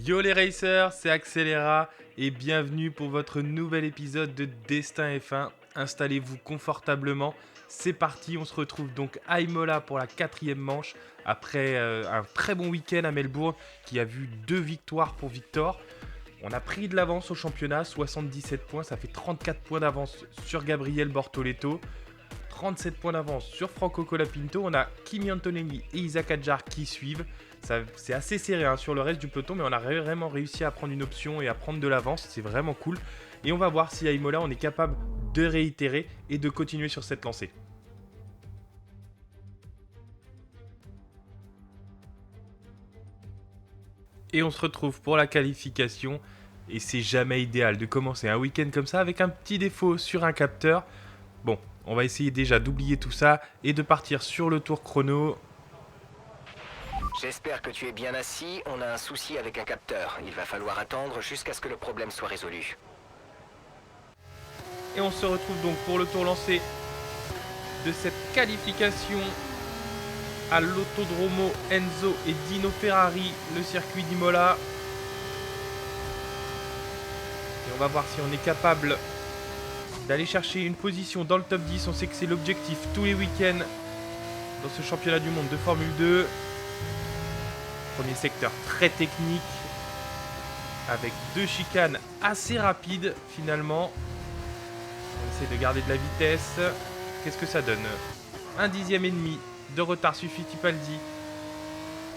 Yo les racers, c'est Accélera et bienvenue pour votre nouvel épisode de Destin F1. Installez-vous confortablement, c'est parti, on se retrouve donc à Imola pour la 4e manche après un très bon week-end à Melbourne qui a vu 2 victoires pour Victor. On a pris de l'avance au championnat, 77 points, ça fait 34 points d'avance sur Gabriel Bortoleto. 37 points d'avance sur Franco Colapinto. On a Kimi Antonelli et Isaac Hadjar qui suivent. C'est assez serré sur le reste du peloton, mais on a vraiment réussi à prendre une option et à prendre de l'avance. C'est vraiment cool. Et on va voir si à Imola, on est capable de réitérer et de continuer sur cette lancée. Et on se retrouve pour la qualification. Et c'est jamais idéal de commencer un week-end comme ça avec un petit défaut sur un capteur. Bon, on va essayer déjà d'oublier tout ça et de partir sur le tour chrono. J'espère que tu es bien assis, on a un souci avec un capteur. Il va falloir attendre jusqu'à ce que le problème soit résolu. Et on se retrouve donc pour le tour lancé de cette qualification à l'Autodromo Enzo et Dino Ferrari, le circuit d'Imola. Et on va voir si on est capable d'aller chercher une position dans le top 10. On sait que c'est l'objectif tous les week-ends dans ce championnat du monde de Formule 2. Premier secteur très technique avec 2 chicanes assez rapides finalement. On essaie de garder de la vitesse. Qu'est-ce que ça donne? 1 dixième et demi de retard sur Fittipaldi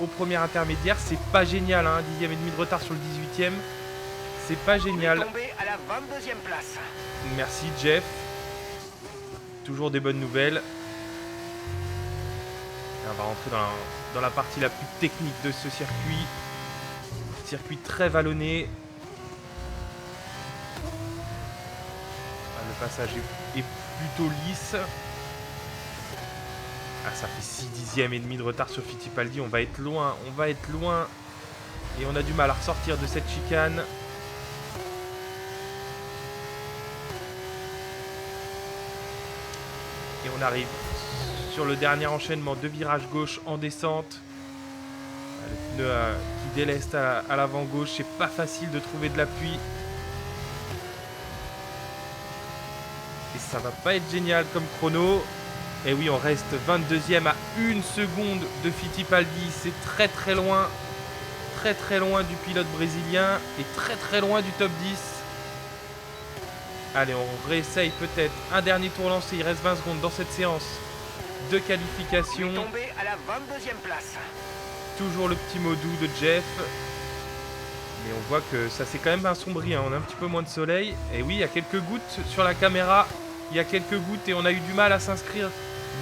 au premier intermédiaire. C'est pas génial, 1 dixième et demi de retard sur le 18e. C'est pas génial. Tombé à la 22e place. Merci Jeff. Toujours des bonnes nouvelles. Et on va rentrer dans la partie la plus technique de ce circuit. Circuit très vallonné. Le passage est plutôt lisse. Ça fait 6 dixièmes et demi de retard sur Fittipaldi. On va être loin. Et on a du mal à ressortir de cette chicane. Et on arrive sur le dernier enchaînement de virage gauche en descente. Le pneu qui déleste à l'avant gauche, c'est pas facile de trouver de l'appui. Et ça va pas être génial comme chrono. Et oui, on reste 22e à 1 seconde de Fittipaldi. C'est très très loin. Très très loin du pilote brésilien. Et très très loin du top 10. Allez, on réessaye peut-être un dernier tour lancé. Il reste 20 secondes dans cette séance de qualification. Tombé à la 22e place. Toujours le petit mot doux de Jeff. Mais on voit que ça s'est quand même assombri. On a un petit peu moins de soleil. Et oui, il y a quelques gouttes sur la caméra. Il y a quelques gouttes et on a eu du mal à s'inscrire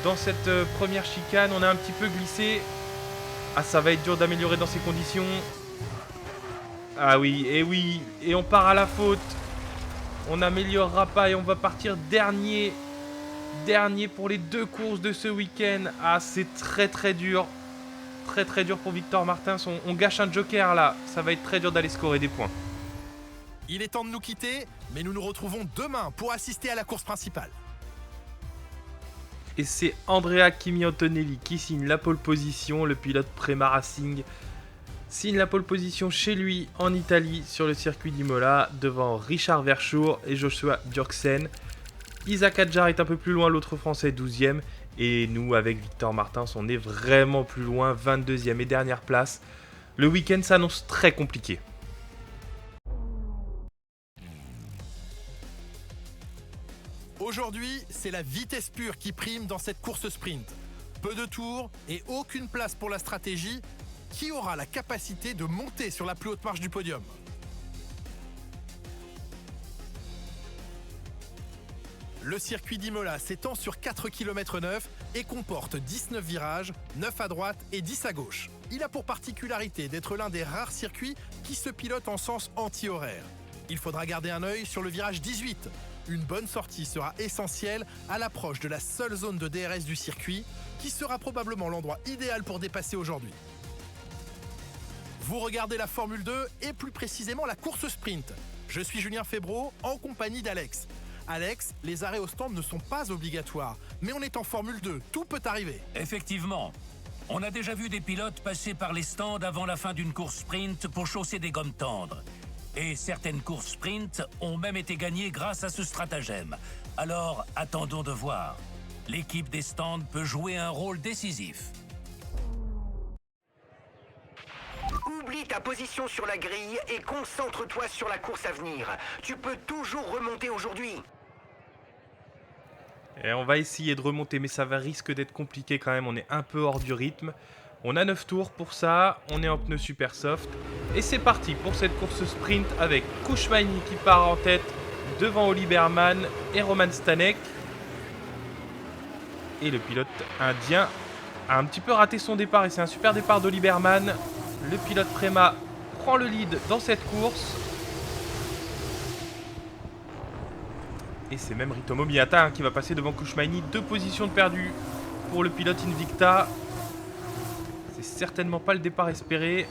dans cette première chicane. On a un petit peu glissé. Ça va être dur d'améliorer dans ces conditions. Oui. Et on part à la faute. On n'améliorera pas et on va partir dernier pour les 2 courses de ce week-end. C'est très très dur. Très très dur pour Victor Martins. On gâche un joker là. Ça va être très dur d'aller scorer des points. Il est temps de nous quitter, mais nous nous retrouvons demain pour assister à la course principale. Et c'est Andrea Kimi Antonelli qui signe la pole position. Le pilote Prema Racing signe la pole position chez lui en Italie sur le circuit d'Imola devant Richard Verschoor et Joshua Björksen. Isaac Hadjar est un peu plus loin, l'autre français 12e. Et nous, avec Victor Martins, on est vraiment plus loin, 22e et dernière place. Le week-end s'annonce très compliqué. Aujourd'hui, c'est la vitesse pure qui prime dans cette course sprint. Peu de tours et aucune place pour la stratégie. Qui aura la capacité de monter sur la plus haute marche du podium? Le circuit d'Imola s'étend sur 4 km 9 et comporte 19 virages, 9 à droite et 10 à gauche. Il a pour particularité d'être l'un des rares circuits qui se pilote en sens anti-horaire. Il faudra garder un œil sur le virage 18. Une bonne sortie sera essentielle à l'approche de la seule zone de DRS du circuit, qui sera probablement l'endroit idéal pour dépasser aujourd'hui. Vous regardez la Formule 2 et plus précisément la course sprint. Je suis Julien Febvreau en compagnie d'Alex. Alex, les arrêts au stand ne sont pas obligatoires, mais on est en Formule 2, tout peut arriver. Effectivement. On a déjà vu des pilotes passer par les stands avant la fin d'une course sprint pour chausser des gommes tendres. Et certaines courses sprint ont même été gagnées grâce à ce stratagème. Alors, attendons de voir. L'équipe des stands peut jouer un rôle décisif. Oublie ta position sur la grille et concentre-toi sur la course à venir. Tu peux toujours remonter aujourd'hui. Et on va essayer de remonter, mais ça va risque d'être compliqué quand même. On est un peu hors du rythme. On a 9 tours pour ça. On est en pneu super soft. Et c'est parti pour cette course sprint avec Kouchmaïni qui part en tête devant Oli Berman et Roman Stanek. Et le pilote indien a un petit peu raté son départ. Et c'est un super départ d'Oli Berman. Le pilote Prema prend le lead dans cette course. Et c'est même Ritomo Miyata qui va passer devant Kouchmaïni. 2 positions de perdu pour le pilote Invicta. C'est certainement pas le départ espéré.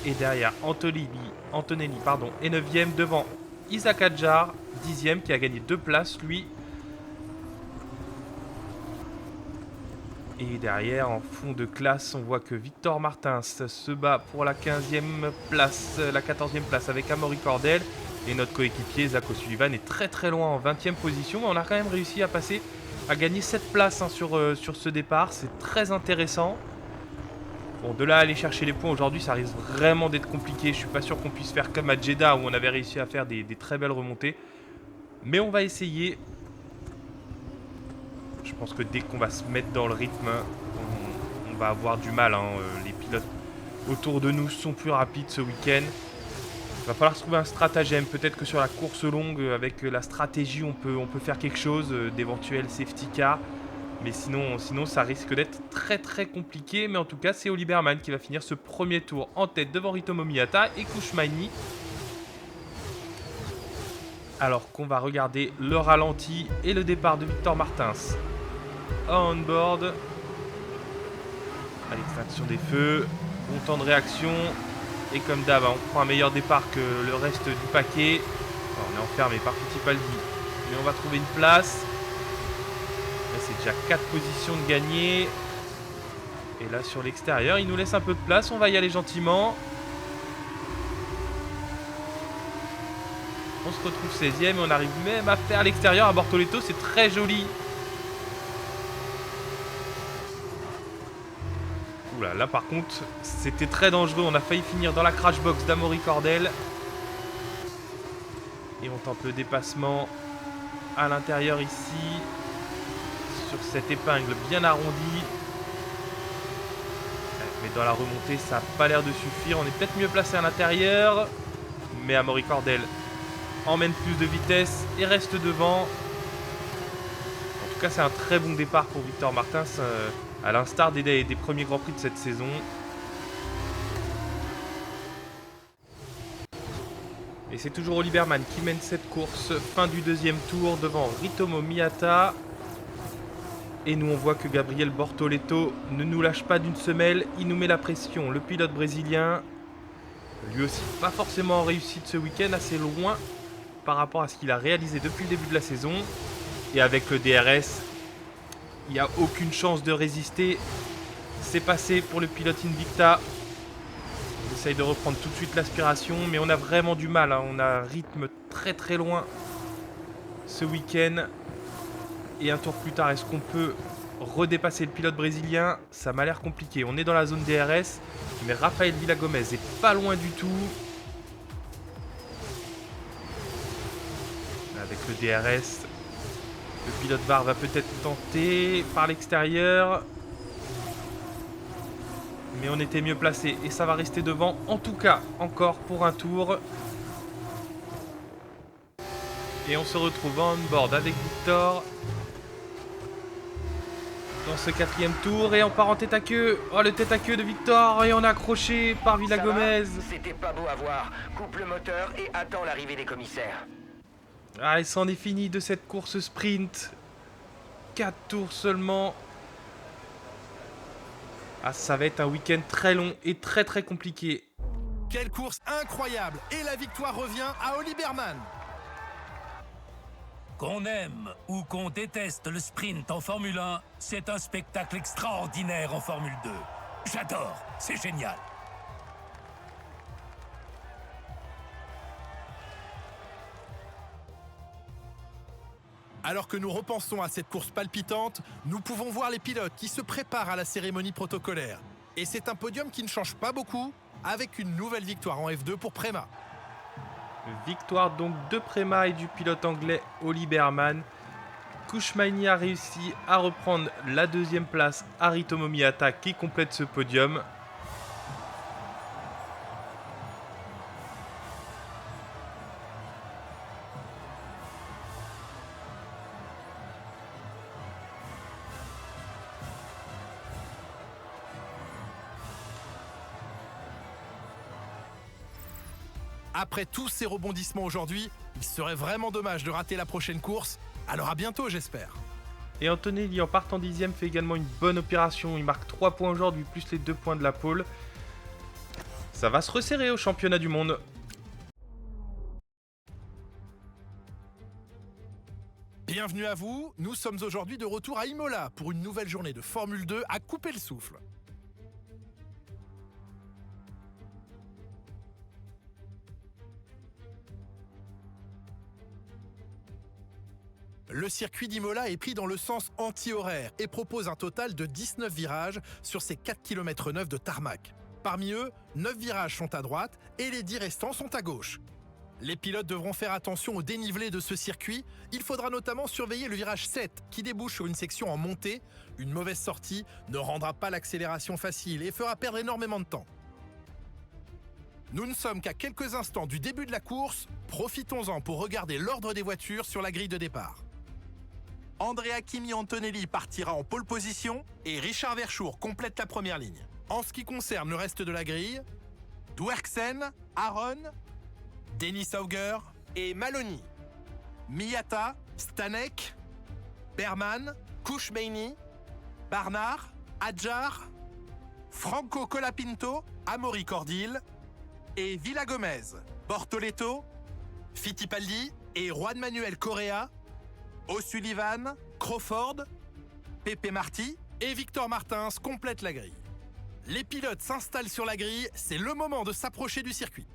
Et derrière, Antonelli est 9ème devant Isaac Adjar, 10ème qui a gagné 2 places lui. Et derrière, en fond de classe, on voit que Victor Martins se bat pour la 15e place, la 14e place avec Amaury Cordel. Et notre coéquipier, Zach O'Sullivan, est très très loin en 20e position. On a quand même réussi à gagner 7 places sur ce départ. C'est très intéressant. Bon, de là à aller chercher les points aujourd'hui, ça risque vraiment d'être compliqué. Je suis pas sûr qu'on puisse faire comme à Jeddah où on avait réussi à faire des très belles remontées. Mais on va essayer. Je pense que dès qu'on va se mettre dans le rythme, on va avoir du mal. Les pilotes autour de nous sont plus rapides ce week-end. Il va falloir trouver un stratagème. Peut-être que sur la course longue, avec la stratégie, on peut faire quelque chose, d'éventuels safety car. Mais sinon, ça risque d'être très très compliqué. Mais en tout cas, c'est Oli Berman qui va finir ce premier tour en tête devant Ritomo Miyata et Kouchmaïni. Alors qu'on va regarder le ralenti et le départ de Victor Martins. On-board. À l'extinction des feux. Bon temps de réaction. Et comme d'hab, on prend un meilleur départ que le reste du paquet. Enfin, on est enfermé par Fittipaldi. Mais on va trouver une place. Là, c'est déjà 4 positions de gagner. Et là, sur l'extérieur, il nous laisse un peu de place. On va y aller gentiment. On se retrouve 16ème et on arrive même à faire l'extérieur à Bortoleto. C'est très joli. Oula, là par contre, c'était très dangereux. On a failli finir dans la crash box d'Amaury Cordel. Et on tente le dépassement à l'intérieur ici. Sur cette épingle bien arrondie. Mais dans la remontée, ça n'a pas l'air de suffire. On est peut-être mieux placé à l'intérieur. Mais Amaury Cordel emmène plus de vitesse et reste devant. En tout cas, c'est un très bon départ pour Victor Martins, à l'instar des premiers Grands Prix de cette saison. Et c'est toujours Oli Berman qui mène cette course. Fin du 2e tour devant Ritomo Miyata. Et nous, on voit que Gabriel Bortoleto ne nous lâche pas d'une semelle. Il nous met la pression. Le pilote brésilien, lui aussi, pas forcément en réussite ce week-end, assez loin par rapport à ce qu'il a réalisé depuis le début de la saison. Et avec le DRS, il n'y a aucune chance de résister. C'est passé pour le pilote Invicta. On essaye de reprendre tout de suite l'aspiration, mais on a vraiment du mal. On a un rythme très très loin ce week-end. Et un tour plus tard, est-ce qu'on peut redépasser le pilote brésilien? Ça m'a l'air compliqué. On est dans la zone DRS, mais Rafael Villagomez est pas loin du tout. Avec le DRS, le pilote VAR va peut-être tenter par l'extérieur. Mais on était mieux placé et ça va rester devant. En tout cas, encore pour un tour. Et on se retrouve en board avec Victor. Dans ce 4e tour. Et on part en tête à queue. Oh, le tête à queue de Victor. Et on est accroché par Villagomez. C'était pas beau à voir. Coupe le moteur et attends l'arrivée des commissaires. Ah, et c'en est fini de cette course sprint. 4 tours seulement. Ah, ça va être un week-end très long et très très compliqué. Quelle course incroyable! Et la victoire revient à Oli Berman. Qu'on aime ou qu'on déteste le sprint en Formule 1, c'est un spectacle extraordinaire en Formule 2. J'adore, c'est génial. Alors que nous repensons à cette course palpitante, nous pouvons voir les pilotes qui se préparent à la cérémonie protocolaire. Et c'est un podium qui ne change pas beaucoup, avec une nouvelle victoire en F2 pour Prema. Victoire donc de Prema et du pilote anglais Ollie Bearman. Kouchmaini a réussi à reprendre la deuxième place à Ritomo Miyata qui complète ce podium. Après tous ces rebondissements aujourd'hui, il serait vraiment dommage de rater la prochaine course. Alors à bientôt, j'espère. Et Antonelli, en partant 10e, fait également une bonne opération. Il marque 3 points aujourd'hui, plus les 2 points de la pole. Ça va se resserrer au championnat du monde. Bienvenue à vous, nous sommes aujourd'hui de retour à Imola pour une nouvelle journée de Formule 2 à couper le souffle. Le circuit d'Imola est pris dans le sens anti-horaire et propose un total de 19 virages sur ses 4,9 km de tarmac. Parmi eux, 9 virages sont à droite et les 10 restants sont à gauche. Les pilotes devront faire attention au dénivelé de ce circuit. Il faudra notamment surveiller le virage 7 qui débouche sur une section en montée. Une mauvaise sortie ne rendra pas l'accélération facile et fera perdre énormément de temps. Nous ne sommes qu'à quelques instants du début de la course. Profitons-en pour regarder l'ordre des voitures sur la grille de départ. Andrea Kimi Antonelli partira en pole position et Richard Verschoor complète la première ligne. En ce qui concerne le reste de la grille, Dwerksen, Aaron, Dennis Auger et Maloney. Miyata, Stanek, Bearman, Kouchmaini, Barnard, Adjar, Franco Colapinto, Amaury Cordil et Villa Gomez, Bortoleto, Fittipaldi et Juan Manuel Correa, O'Sullivan, Crawford, Pepe Marti et Victor Martins complètent la grille. Les pilotes s'installent sur la grille, c'est le moment de s'approcher du circuit.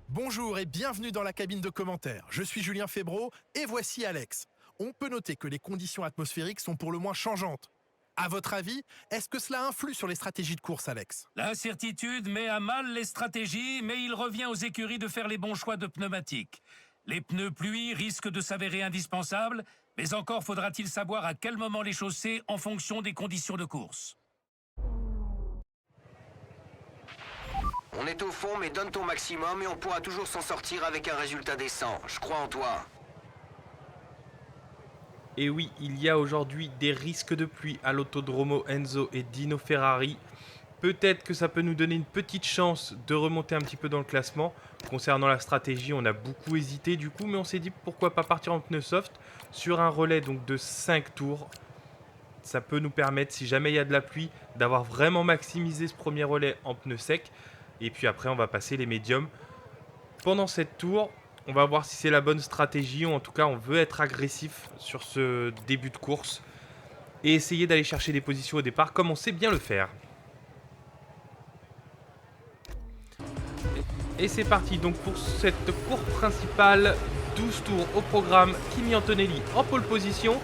Bonjour et bienvenue dans la cabine de commentaires. Je suis Julien Febvreau et voici Alex. On peut noter que les conditions atmosphériques sont pour le moins changeantes. À votre avis, est-ce que cela influe sur les stratégies de course, Alex? L'incertitude met à mal les stratégies, mais il revient aux écuries de faire les bons choix de pneumatiques. Les pneus pluie risquent de s'avérer indispensables, mais encore faudra-t-il savoir à quel moment les chausser en fonction des conditions de course. On est au fond, mais donne ton maximum et on pourra toujours s'en sortir avec un résultat décent. Je crois en toi. Et oui, il y a aujourd'hui des risques de pluie à l'autodromo Enzo et Dino Ferrari. Peut-être que ça peut nous donner une petite chance de remonter un petit peu dans le classement. Concernant la stratégie, on a beaucoup hésité du coup, mais on s'est dit pourquoi pas partir en pneus soft sur un relais donc de 5 tours. Ça peut nous permettre, si jamais il y a de la pluie, d'avoir vraiment maximisé ce premier relais en pneus secs. Et puis après, on va passer les médiums. Pendant cette tour, on va voir si c'est la bonne stratégie, ou en tout cas, on veut être agressif sur ce début de course et essayer d'aller chercher des positions au départ, comme on sait bien le faire. Et c'est parti donc pour cette course principale, 12 tours au programme, Kimi Antonelli en pole position.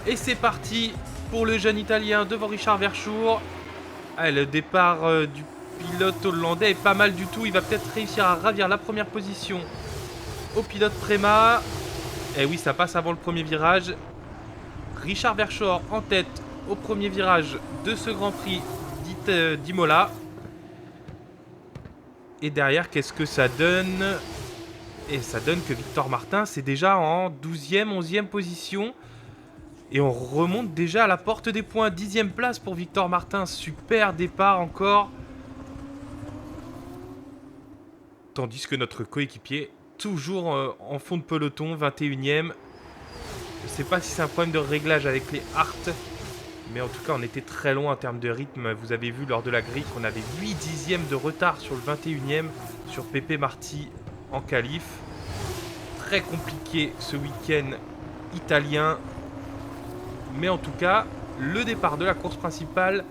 Et c'est parti pour le jeune Italien devant Richard Verschoor. Ah, le départ du pilote hollandais est pas mal du tout, il va peut-être réussir à ravir la première position au pilote Prema. Et oui, ça passe avant le premier virage. Richard Verschoor en tête au premier virage de ce Grand Prix d'Imola. Et derrière, qu'est-ce que ça donne? Et ça donne que Victor Martins est déjà en 12e, 11e position. Et on remonte déjà à la porte des points. 10e place pour Victor Martins. Super départ encore. Tandis que notre coéquipier, toujours en fond de peloton, 21e. Je ne sais pas si c'est un problème de réglage avec les Hart. Mais en tout cas, on était très loin en termes de rythme. Vous avez vu lors de la grille qu'on avait 8 dixièmes de retard sur le 21e, sur Pepe Marti en qualif. très compliqué ce week-end italien. Mais en tout cas, le départ de la course principale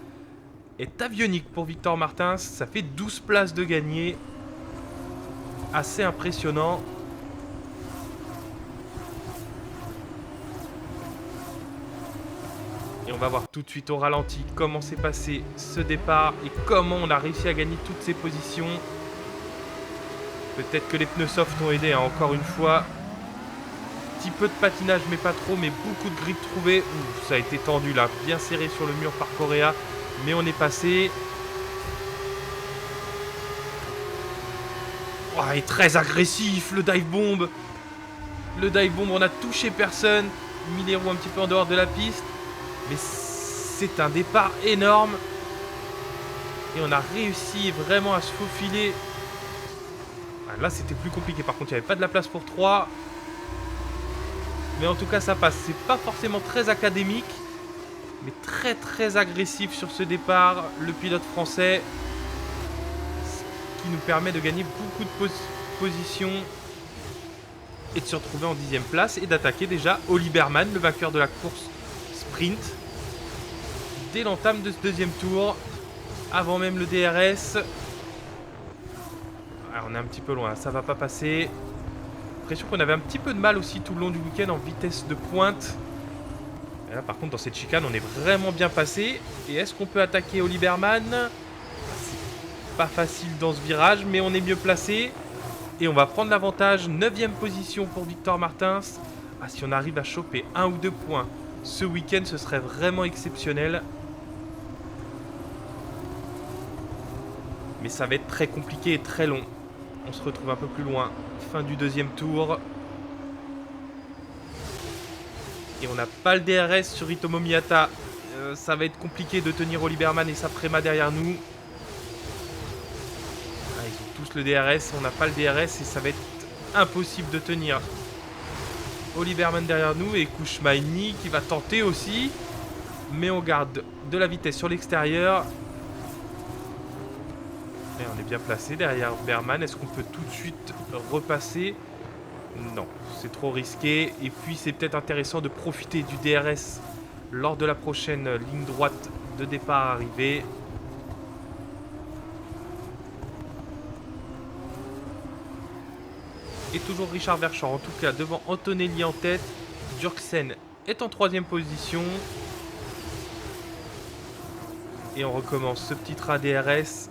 est avionique pour Victor Martins. Ça fait 12 places de gagné. Assez impressionnant. Et on va voir tout de suite au ralenti comment s'est passé ce départ et comment on a réussi à gagner toutes ces positions. Peut-être que les pneus soft ont aidé, hein, encore une fois. Petit peu de patinage, mais pas trop, mais beaucoup de grippe trouvée. Ça a été tendu là, bien serré sur le mur par Correa, mais on est passé. Oh, il est très agressif, le dive bomb. Le dive bomb, on a touché personne. Mis les roues un petit peu en dehors de la piste. Mais c'est un départ énorme. Et on a réussi vraiment à se faufiler. Ah, là, c'était plus compliqué. Par contre, il n'y avait pas de la place pour 3. Mais en tout cas, ça passe. C'est pas forcément très académique. Mais très très agressif sur ce départ. Le pilote français. Ce qui nous permet de gagner beaucoup de positions. Et de se retrouver en 10e place. Et d'attaquer déjà Oli Berman, le vainqueur de la course sprint. Dès l'entame de ce deuxième tour. Avant même le DRS. Alors, on est un petit peu loin. Ça va pas passer. L'impression qu'on avait un petit peu de mal aussi tout le long du week-end en vitesse de pointe. Et là par contre dans cette chicane on est vraiment bien passé. Et est-ce qu'on peut attaquer Oli Berman? C'est pas facile dans ce virage mais on est mieux placé. Et on va prendre l'avantage. 9e position pour Victor Martins. Ah, si on arrive à choper 1 ou 2 points ce week-end ce serait vraiment exceptionnel. Mais ça va être très compliqué et très long. On se retrouve un peu plus loin. Fin du deuxième tour. Et on n'a pas le DRS sur Hitomo Miyata. Ça va être compliqué de tenir Oli Berman et sa Prema derrière nous. Ah, ils ont tous le DRS. On n'a pas le DRS et ça va être impossible de tenir Oli Berman derrière nous. Et Kouchmaini qui va tenter aussi. Mais on garde de la vitesse sur l'extérieur. Et on est bien placé derrière Berman. Est-ce qu'on peut tout de suite repasser? Non, c'est trop risqué. Et puis c'est peut-être intéressant de profiter du DRS lors de la prochaine ligne droite de départ arrivée. Et toujours Richard Verschoor en tout cas devant Antonelli en tête. Djurksen est en 3e position. Et on recommence ce petit train DRS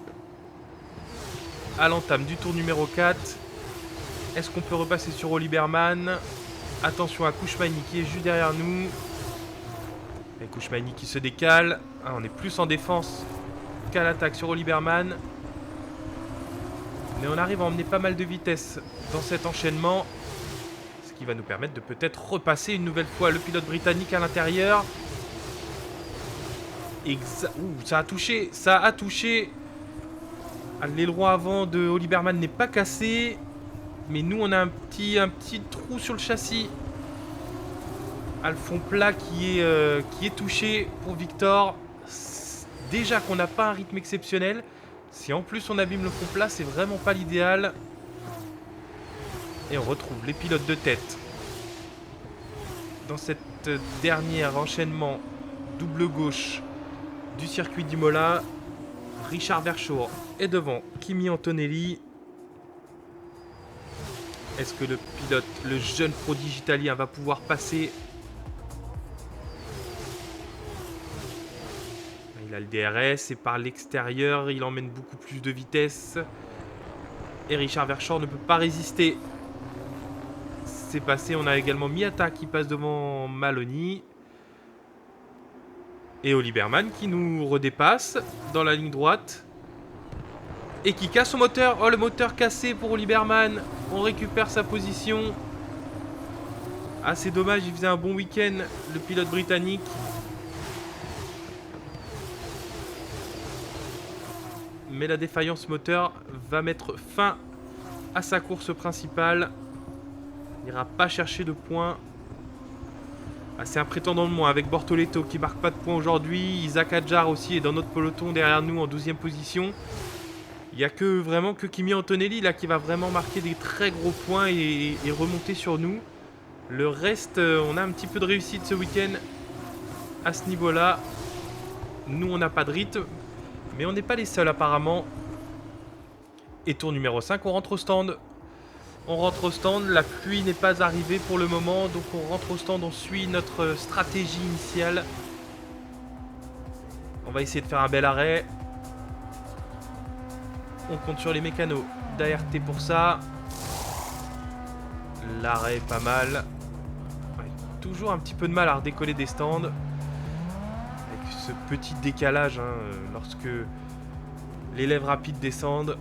à l'entame du tour numéro 4. Est-ce qu'on peut repasser sur Oli Berman? Attention à Kouchmaini qui est juste derrière nous. Et Kouchmaini qui se décale. Ah, on est plus en défense qu'à l'attaque sur Oli Berman. Mais on arrive à emmener pas mal de vitesse dans cet enchaînement. Ce qui va nous permettre de peut-être repasser une nouvelle fois le pilote britannique à l'intérieur. Ça a touché. Ça a touché. L'aileron avant de Oli Berman n'est pas cassé. Mais nous on a un petit trou sur le châssis. Le fond plat qui est touché pour Victor. Déjà qu'on n'a pas un rythme exceptionnel. Si en plus on abîme le fond plat, c'est vraiment pas l'idéal. Et on retrouve les pilotes de tête. Dans cette dernière enchaînement double gauche du circuit d'Imola. Richard Verschoor est devant Kimi Antonelli. Est-ce que le pilote, le jeune prodige italien, va pouvoir passer? Il a le DRS et par l'extérieur, il emmène beaucoup plus de vitesse. Et Richard Verschoor ne peut pas résister. C'est passé, on a également Miyata qui passe devant Maloney. Et Oli Berman qui nous redépasse dans la ligne droite. Et qui casse son moteur. Oh, le moteur cassé pour Oli Berman. On récupère sa position. Ah, c'est dommage, il faisait un bon week-end, le pilote britannique. Mais la défaillance moteur va mettre fin à sa course principale. Il n'ira pas chercher de points. Ah, c'est un prétendant de moins avec Bortoleto qui marque pas de points aujourd'hui. Isaac Adjar aussi est dans notre peloton derrière nous en 12e position. Il n'y a que vraiment que Kimi Antonelli là qui va vraiment marquer des très gros points et remonter sur nous. Le reste, on a un petit peu de réussite ce week-end à ce niveau-là. Nous, on n'a pas de rythme, mais on n'est pas les seuls apparemment. Et tour numéro 5, on rentre au stand. On rentre au stand, la pluie n'est pas arrivée pour le moment, donc on rentre au stand, on suit notre stratégie initiale. On va essayer de faire un bel arrêt. On compte sur les mécanos d'ART pour ça. L'arrêt est pas mal. Ouais, toujours un petit peu de mal à redécoller des stands. Avec ce petit décalage hein, lorsque les lèvres rapides descendent.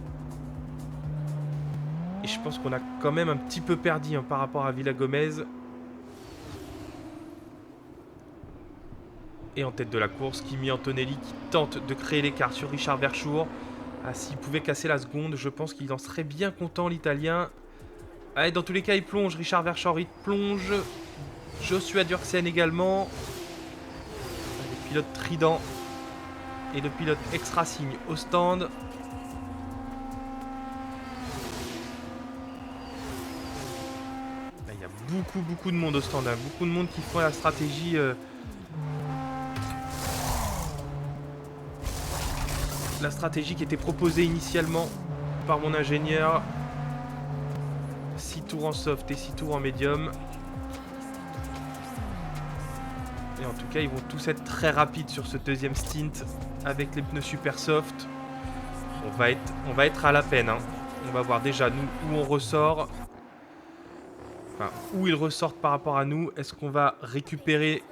Et je pense qu'on a quand même un petit peu perdu hein, par rapport à Villagomez. Et en tête de la course, Kimi Antonelli qui tente de créer l'écart sur Richard Verschoor. Ah, s'il pouvait casser la seconde, je pense qu'il en serait bien content, l'Italien. Allez, dans tous les cas, il plonge. Richard Verschoor, il plonge. Joshua Durksen également. Le pilote Trident et le pilote X-Racing au stand. Là, il y a beaucoup de monde au stand. Hein. Beaucoup de monde qui font la stratégie... La stratégie qui était proposée initialement par mon ingénieur. 6 tours en soft et 6 tours en médium. Et en tout cas, ils vont tous être très rapides sur ce deuxième stint avec les pneus super soft. On va être à la peine. Hein. On va voir déjà nous où on ressort. Enfin, où ils ressortent par rapport à nous. Est-ce qu'on va récupérer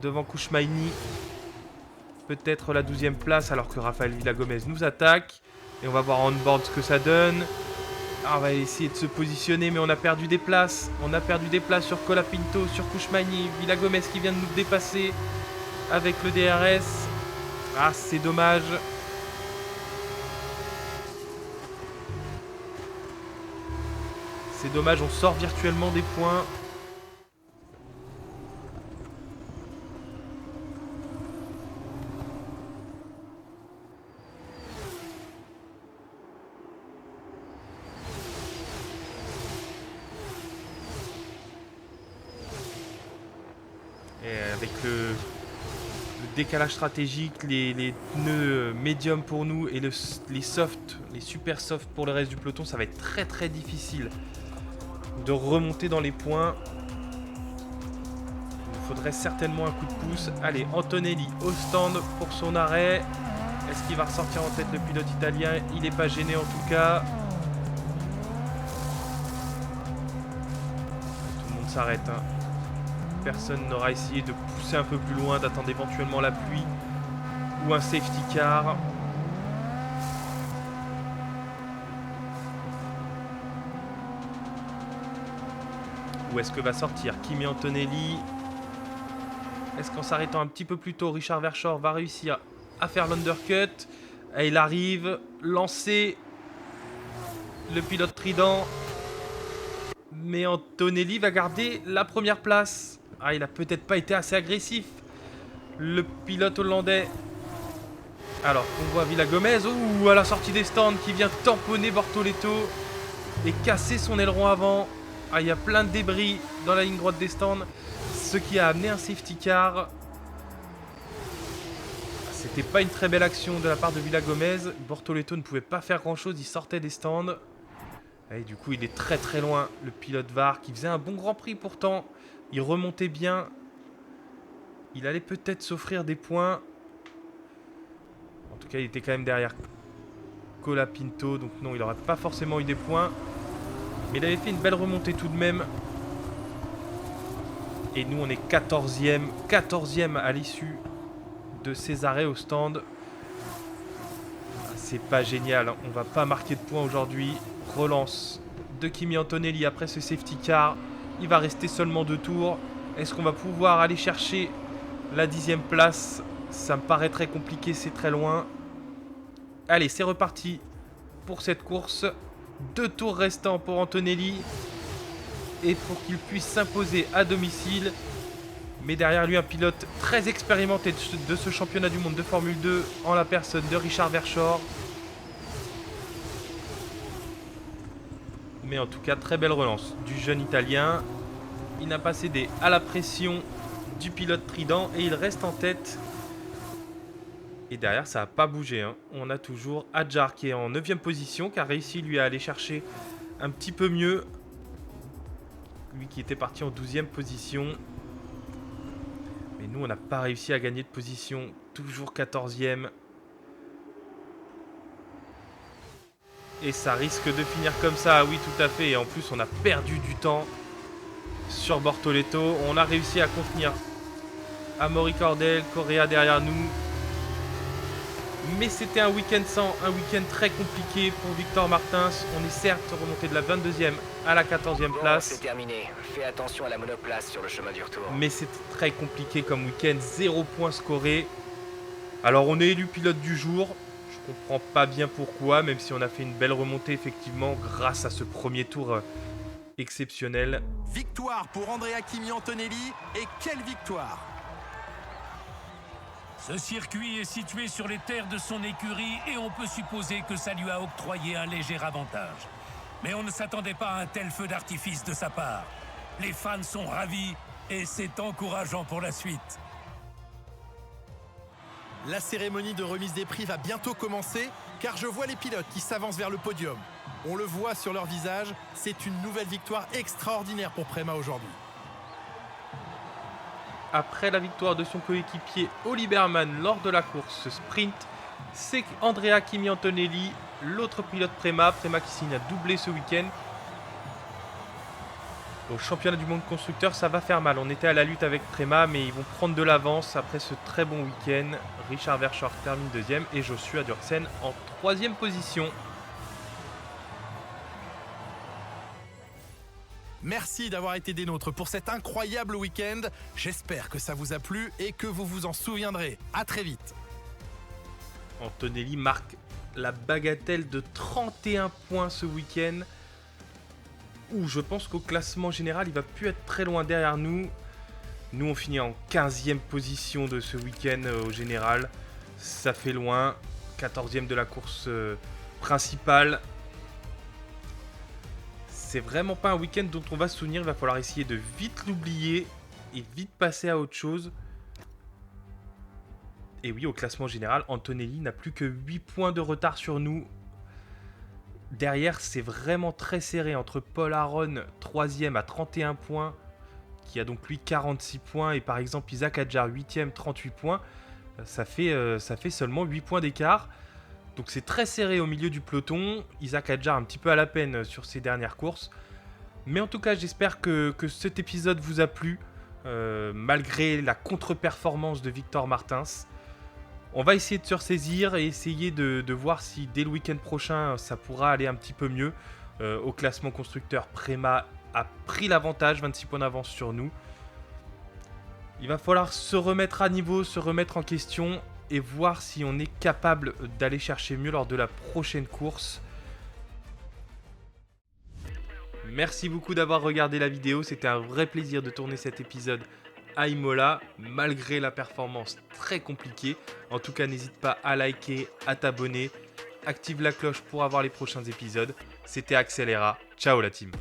devant Kouchmaini peut-être la 12e place alors que Rafael Villagomez nous attaque. Et on va voir on-board ce que ça donne. Alors on va essayer de se positionner mais on a perdu des places. On a perdu des places sur Colapinto, sur Kouchmaini. Villagomez qui vient de nous dépasser avec le DRS. Ah, c'est dommage. C'est dommage, on sort virtuellement des points. Et avec le décalage stratégique, les pneus médiums pour nous et les softs, les super softs pour le reste du peloton, ça va être très difficile de remonter dans les points. Il nous faudrait certainement un coup de pouce. Allez, Antonelli au stand pour son arrêt. Est-ce qu'il va ressortir en tête le pilote italien? Il n'est pas gêné en tout cas. Tout le monde s'arrête. Hein. Personne n'aura essayé de pousser un peu plus loin, d'attendre éventuellement la pluie ou un safety car. Où est-ce que va sortir Kimi Antonelli? Est-ce qu'en s'arrêtant un petit peu plus tôt, Richard Verschoor va réussir à faire l'undercut? Et il arrive, lancé le pilote Trident. Mais Antonelli va garder la première place. Ah, il a peut-être pas été assez agressif, le pilote hollandais. Alors, on voit Villagomez, à la sortie des stands, qui vient tamponner Bortoleto et casser son aileron avant. Ah, il y a plein de débris dans la ligne droite des stands, ce qui a amené un safety car. C'était pas une très belle action de la part de Villagomez. Bortoleto ne pouvait pas faire grand-chose, il sortait des stands. Et du coup, il est très loin, le pilote VAR, qui faisait un bon Grand Prix pourtant. Il remontait bien. Il allait peut-être s'offrir des points. En tout cas, il était quand même derrière Colapinto. Donc non, il n'aurait pas forcément eu des points. Mais il avait fait une belle remontée tout de même. Et nous, on est 14e à l'issue de ces arrêts au stand. C'est pas génial. On va pas marquer de points aujourd'hui. Relance de Kimi Antonelli après ce safety car. Il va rester seulement 2 tours. Est-ce qu'on va pouvoir aller chercher la 10e place? Ça me paraît très compliqué, c'est très loin. Allez, c'est reparti pour cette course. 2 tours restants pour Antonelli. Et pour qu'il puisse s'imposer à domicile. Mais derrière lui, un pilote très expérimenté de ce championnat du monde de Formule 2 en la personne de Richard Verschoor. Mais en tout cas, très belle relance du jeune Italien. Il n'a pas cédé à la pression du pilote Trident et il reste en tête. Et derrière, ça n'a pas bougé. Hein. On a toujours Hadjar qui est en 9e position, qui a réussi lui à aller chercher un petit peu mieux. Lui qui était parti en 12e position. Mais nous, on n'a pas réussi à gagner de position. Toujours 14e. Et ça risque de finir comme ça. Oui, tout à fait. Et en plus, on a perdu du temps sur Bortoleto. On a réussi à contenir Amaury Cordel, Correa derrière nous. Mais c'était un week-end un week-end très compliqué pour Victor Martins. On est certes remonté de la 22e à la 14e place. C'est terminé. Fais attention à la monoplace sur le chemin du retour. Mais c'était très compliqué comme week-end. 0 points scorés. Alors on est élu pilote du jour. Je comprends pas bien pourquoi, même si on a fait une belle remontée effectivement grâce à ce premier tour exceptionnel. Victoire pour Andrea Kimi Antonelli, et quelle victoire! Ce circuit est situé sur les terres de son écurie et on peut supposer que ça lui a octroyé un léger avantage. Mais on ne s'attendait pas à un tel feu d'artifice de sa part. Les fans sont ravis et c'est encourageant pour la suite. La cérémonie de remise des prix va bientôt commencer, car je vois les pilotes qui s'avancent vers le podium. On le voit sur leur visage, c'est une nouvelle victoire extraordinaire pour Prema aujourd'hui. Après la victoire de son coéquipier Oliverman lors de la course sprint, c'est Andrea Kimi Antonelli, l'autre pilote Prema qui signe un doublé ce week-end. Au championnat du monde constructeur, ça va faire mal. On était à la lutte avec Prema, mais ils vont prendre de l'avance après ce très bon week-end. Richard Verschoor termine 2e et Joshua Durksen en 3e position. Merci d'avoir été des nôtres pour cet incroyable week-end. J'espère que ça vous a plu et que vous vous en souviendrez. À très vite. Antonelli marque la bagatelle de 31 points ce week-end. Où je pense qu'au classement général, il va plus être très loin derrière nous. Nous, on finit en 15e position de ce week-end au général. Ça fait loin. 14e de la course principale. C'est vraiment pas un week-end dont on va se souvenir. Il va falloir essayer de vite l'oublier et vite passer à autre chose. Et oui, au classement général, Antonelli n'a plus que 8 points de retard sur nous. Derrière, c'est vraiment très serré entre Paul Aron, 3e à 31 points, qui a donc lui 46 points. Et par exemple, Isaac Hadjar, 8e, 38 points. Ça fait seulement 8 points d'écart. Donc c'est très serré au milieu du peloton. Isaac Hadjar un petit peu à la peine sur ses dernières courses. Mais en tout cas, j'espère que cet épisode vous a plu, malgré la contre-performance de Victor Martins. On va essayer de se ressaisir et essayer de voir si dès le week-end prochain, ça pourra aller un petit peu mieux. Au classement constructeur, Prema a pris l'avantage, 26 points d'avance sur nous. Il va falloir se remettre à niveau, se remettre en question et voir si on est capable d'aller chercher mieux lors de la prochaine course. Merci beaucoup d'avoir regardé la vidéo, c'était un vrai plaisir de tourner cet épisode à Imola, malgré la performance très compliquée. En tout cas, n'hésite pas à liker, à t'abonner, active la cloche pour avoir les prochains épisodes. C'était Accelera, ciao la team.